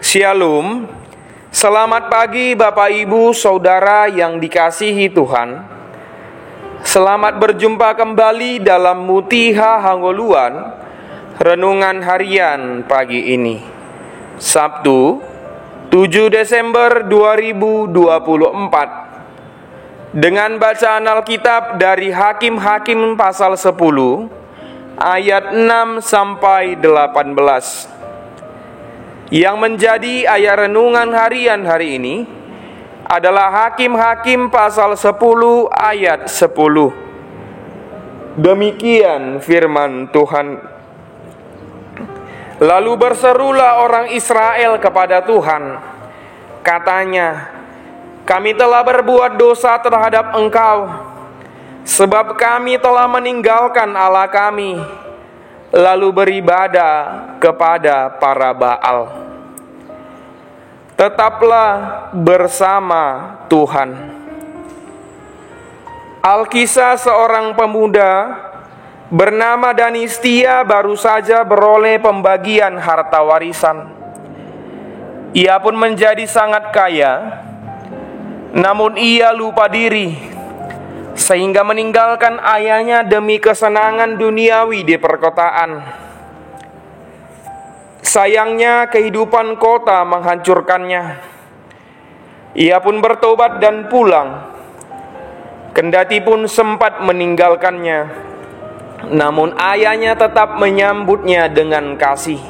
Shalom, selamat pagi Bapak Ibu Saudara yang dikasihi Tuhan. Selamat berjumpa kembali dalam Mutiha Hangoluan, renungan harian pagi ini, Sabtu 7 Desember 2024. Dengan bacaan Alkitab dari Hakim-Hakim pasal 10 ayat 6 sampai 18. Yang menjadi ayat renungan harian hari ini adalah Hakim-Hakim pasal 10 ayat 10. Demikian firman Tuhan. Lalu berserulah orang Israel kepada Tuhan. Katanya, kami telah berbuat dosa terhadap Engkau, sebab kami telah meninggalkan Allah kami, lalu beribadah kepada para Baal. Tetaplah bersama Tuhan. Alkisah seorang pemuda bernama Danistia baru saja beroleh pembagian harta warisan. Ia pun menjadi sangat kaya, namun ia lupa diri, sehingga meninggalkan ayahnya demi kesenangan duniawi di perkotaan. Sayangnya kehidupan kota menghancurkannya. Ia pun bertobat dan pulang. Kendati pun sempat meninggalkannya, namun ayahnya tetap menyambutnya dengan kasih.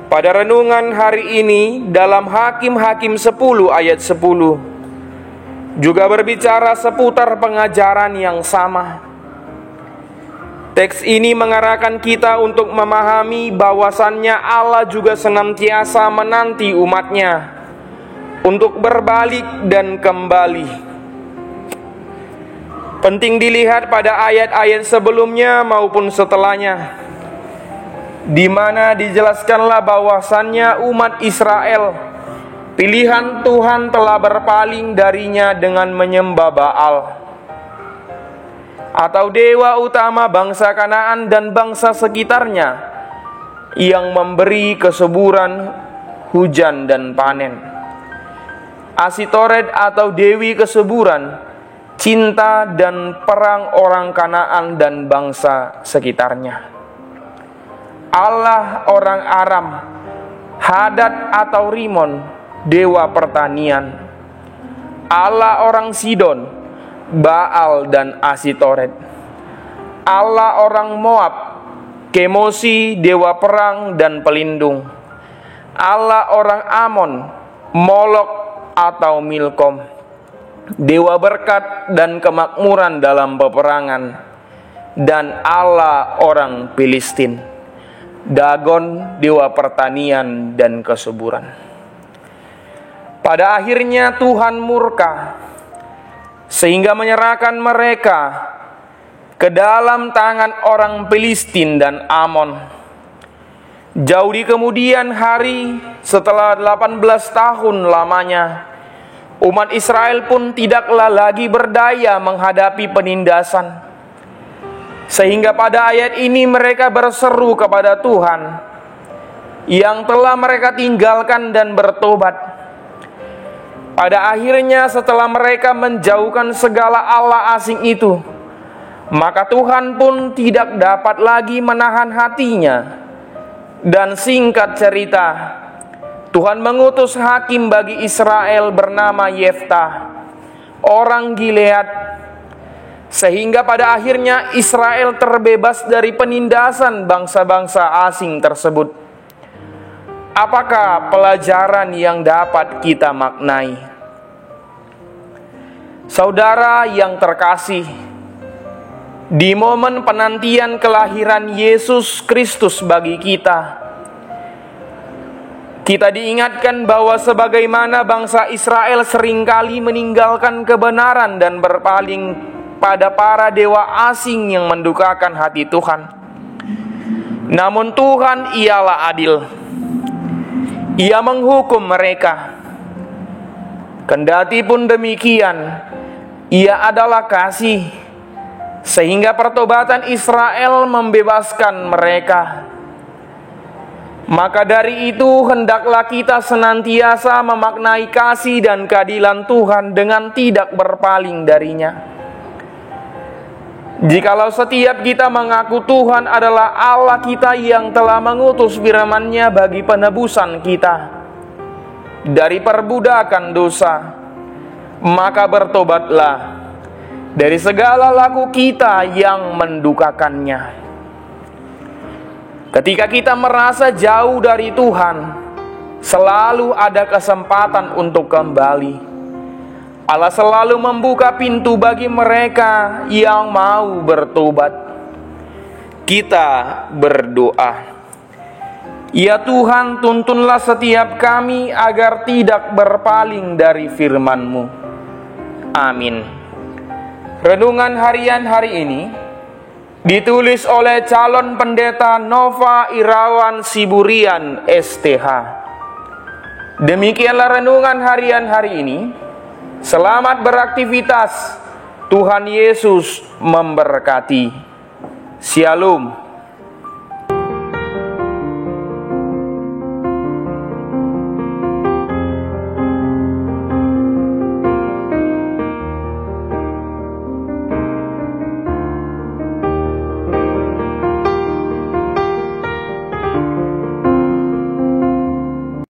Pada renungan hari ini dalam Hakim-Hakim 10 ayat 10 juga berbicara seputar pengajaran yang sama. Teks ini mengarahkan kita untuk memahami bahwasannya Allah juga senantiasa menanti umatnya untuk berbalik dan kembali. Penting dilihat pada ayat-ayat sebelumnya maupun setelahnya, di mana dijelaskanlah bahwasannya umat Israel, pilihan Tuhan, telah berpaling darinya dengan menyembah Baal, atau dewa utama bangsa Kanaan dan bangsa sekitarnya yang memberi kesuburan, hujan dan panen. Asitoret atau dewi kesuburan, cinta dan perang orang Kanaan dan bangsa sekitarnya. Allah orang Aram, Hadad atau Rimon, dewa pertanian. Allah orang Sidon, Baal dan Asitoret. Allah orang Moab, Kemosi, dewa perang dan pelindung. Allah orang Amon, Molok atau Milkom, dewa berkat dan kemakmuran dalam peperangan. Dan Allah orang Filistin, Dagon, dewa pertanian dan kesuburan. Pada akhirnya Tuhan murka, sehingga menyerahkan mereka ke dalam tangan orang Filistin dan Amon. Jauh di kemudian hari, setelah 18 tahun lamanya, umat Israel pun tidaklah lagi berdaya menghadapi penindasan. Sehingga pada ayat ini mereka berseru kepada Tuhan yang telah mereka tinggalkan dan bertobat. Pada akhirnya setelah mereka menjauhkan segala allah asing itu, maka Tuhan pun tidak dapat lagi menahan hatinya. Dan singkat cerita, Tuhan mengutus hakim bagi Israel bernama Yeftah, orang Gilead, sehingga pada akhirnya Israel terbebas dari penindasan bangsa-bangsa asing tersebut. Apakah pelajaran yang dapat kita maknai? Saudara yang terkasih, di momen penantian kelahiran Yesus Kristus bagi kita diingatkan bahwa sebagaimana bangsa Israel seringkali meninggalkan kebenaran dan berpaling pada para dewa asing yang mendukakan hati Tuhan, namun Tuhan ialah adil. Ia menghukum mereka. Kendati pun demikian, Ia adalah kasih, sehingga pertobatan Israel membebaskan mereka. Maka dari itu hendaklah kita senantiasa memaknai kasih dan keadilan Tuhan dengan tidak berpaling darinya. Jikalau setiap kita mengaku Tuhan adalah Allah kita yang telah mengutus firman-Nya bagi penebusan kita dari perbudakan dosa, maka bertobatlah dari segala laku kita yang mendukakannya. Ketika kita merasa jauh dari Tuhan, selalu ada kesempatan untuk kembali. Allah selalu membuka pintu bagi mereka yang mau bertobat. Kita berdoa. Ya Tuhan, tuntunlah setiap kami agar tidak berpaling dari firman-Mu. Amin. Renungan harian hari ini ditulis oleh calon pendeta Nova Irawan Siburian STH. Demikianlah renungan harian hari ini. Selamat beraktivitas. Tuhan Yesus memberkati. Shalom.